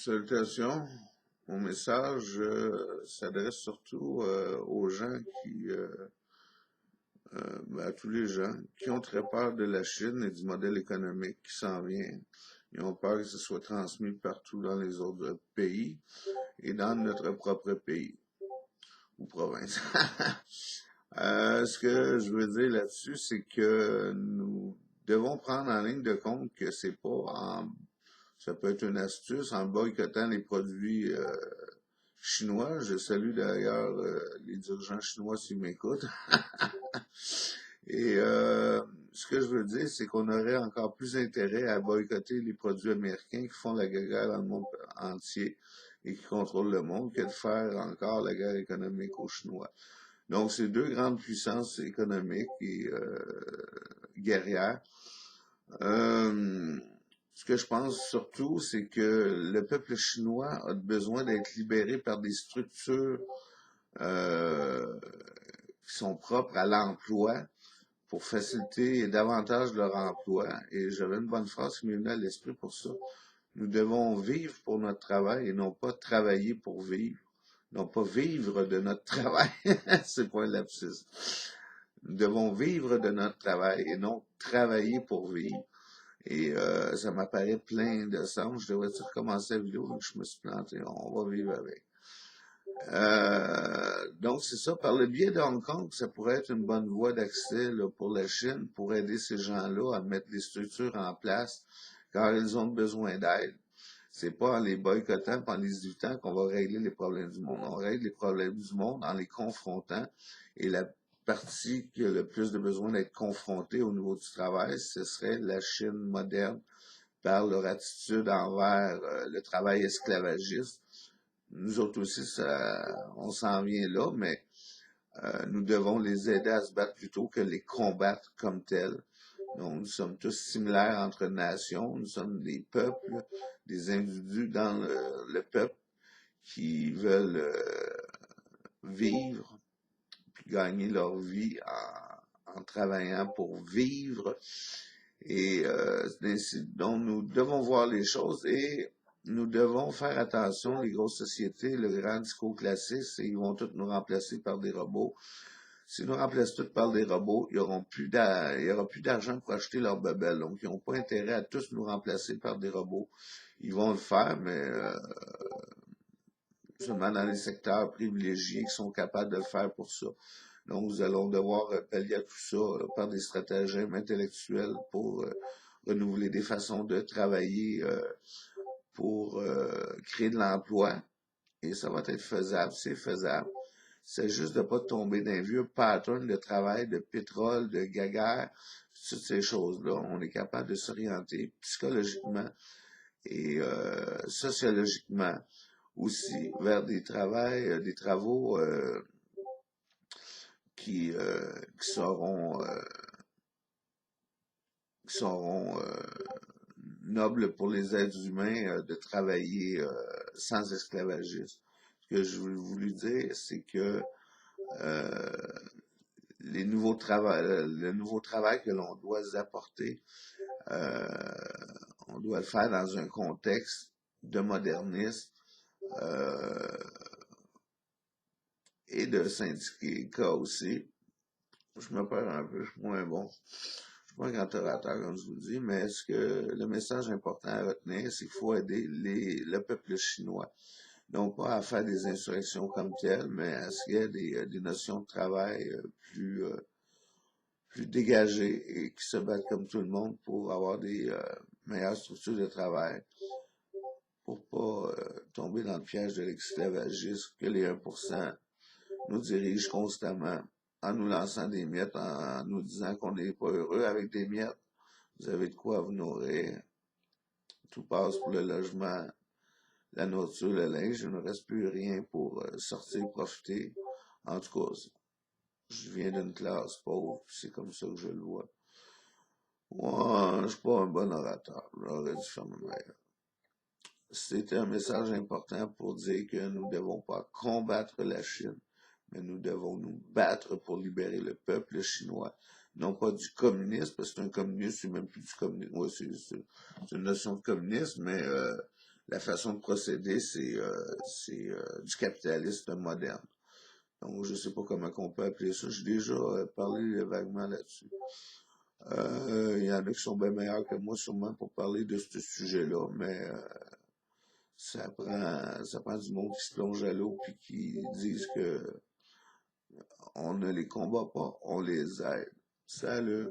Salutations. Mon message s'adresse surtout aux gens à tous les gens qui ont très peur de la Chine et du modèle économique qui s'en vient. Ils ont peur que ce soit transmis partout dans les autres pays et dans notre propre pays ou province. Ce que je veux dire là-dessus, c'est que nous devons prendre en ligne de compte que c'est pas ça peut être une astuce en boycottant les produits chinois. Je salue d'ailleurs les dirigeants chinois s'ils m'écoutent. Et ce que je veux dire, c'est qu'on aurait encore plus intérêt à boycotter les produits américains qui font la guerre dans le monde entier et qui contrôlent le monde que de faire encore la guerre économique aux Chinois. Donc, c'est deux grandes puissances économiques et guerrières. Ce que je pense surtout, c'est que le peuple chinois a besoin d'être libéré par des structures qui sont propres à l'emploi pour faciliter davantage leur emploi. Et j'avais une bonne phrase qui m'est venue à l'esprit pour ça. Nous devons vivre pour notre travail et non pas travailler pour vivre. Non pas vivre de notre travail. C'est pas un lapsus. Nous devons vivre de notre travail et non travailler pour vivre. Et ça m'apparaît plein de sens. Je devrais recommencer la vidéo, donc je me suis planté. On va vivre avec. Donc, c'est ça. Par le biais de Hong Kong, ça pourrait être une bonne voie d'accès pour la Chine, pour aider ces gens-là à mettre des structures en place, car ils ont besoin d'aide. C'est pas en les boycottant, en les évitant qu'on va régler les problèmes du monde. On règle les problèmes du monde en les confrontant. Et la partie qui a le plus de besoin d'être confrontée au niveau du travail, ce serait la Chine moderne par leur attitude envers le travail esclavagiste. Nous autres aussi, on s'en vient là, mais nous devons les aider à se battre plutôt que les combattre comme tels. Donc, nous sommes tous similaires entre nations, nous sommes des peuples, des individus dans le peuple qui veulent vivre, puis gagner leur vie en travaillant pour vivre. Et donc, nous devons voir les choses et nous devons faire attention, les grosses sociétés, le grand discours classique, c'est ils vont tous nous remplacer par des robots. S'ils nous remplacent tous par des robots, il y aura plus d'argent pour acheter leurs bebelles. Donc, ils n'ont pas intérêt à tous nous remplacer par des robots. Ils vont le faire, mais seulement dans les secteurs privilégiés qui sont capables de le faire pour ça. Donc, nous allons devoir pallier à tout ça par des stratagèmes intellectuels pour renouveler des façons de travailler pour créer de l'emploi. Et ça va être faisable, c'est faisable. C'est juste de pas tomber dans un vieux pattern de travail, de pétrole, de guéguerre, toutes ces choses-là. On est capable de s'orienter psychologiquement et sociologiquement aussi vers des travaux qui seront nobles pour les êtres humains de travailler sans esclavagisme. Ce que je voulais dire, c'est que le nouveau travail que l'on doit apporter, on doit le faire dans un contexte de modernisme et de syndicat aussi. Je me perds un peu, je suis moins bon. Je suis pas un grand orateur, comme je vous dis, mais le message important à retenir, c'est qu'il faut aider le peuple chinois. Non pas à faire des insurrections comme telles, mais à ce qu'il y ait des notions de travail plus dégagées et qui se battent comme tout le monde pour avoir des meilleures structures de travail, pour pas tomber dans le piège de l'esclavagisme que les 1% nous dirigent constamment en nous lançant des miettes, en nous disant qu'on n'est pas heureux avec des miettes. Vous avez de quoi vous nourrir. Tout passe pour le logement, la nourriture, le linge. Il ne reste plus rien pour sortir, profiter. En tout cas, je viens d'une classe pauvre, c'est comme ça que je le vois. Moi, je suis pas un bon orateur. J'aurais dû faire ma meilleure. C'était un message important pour dire que nous ne devons pas combattre la Chine, mais nous devons nous battre pour libérer le peuple chinois. Non pas du communisme, parce que c'est un communisme, c'est même plus du communisme. Ouais, c'est une notion de communisme, mais la façon de procéder, c'est du capitalisme moderne. Donc, je sais pas comment on peut appeler ça. J'ai déjà parlé vaguement là-dessus. Il y en a qui sont bien meilleurs que moi, sûrement, pour parler de ce sujet-là, mais ça prend du monde qui se plonge à l'eau puis qui disent que on ne les combat pas, on les aide. Salut!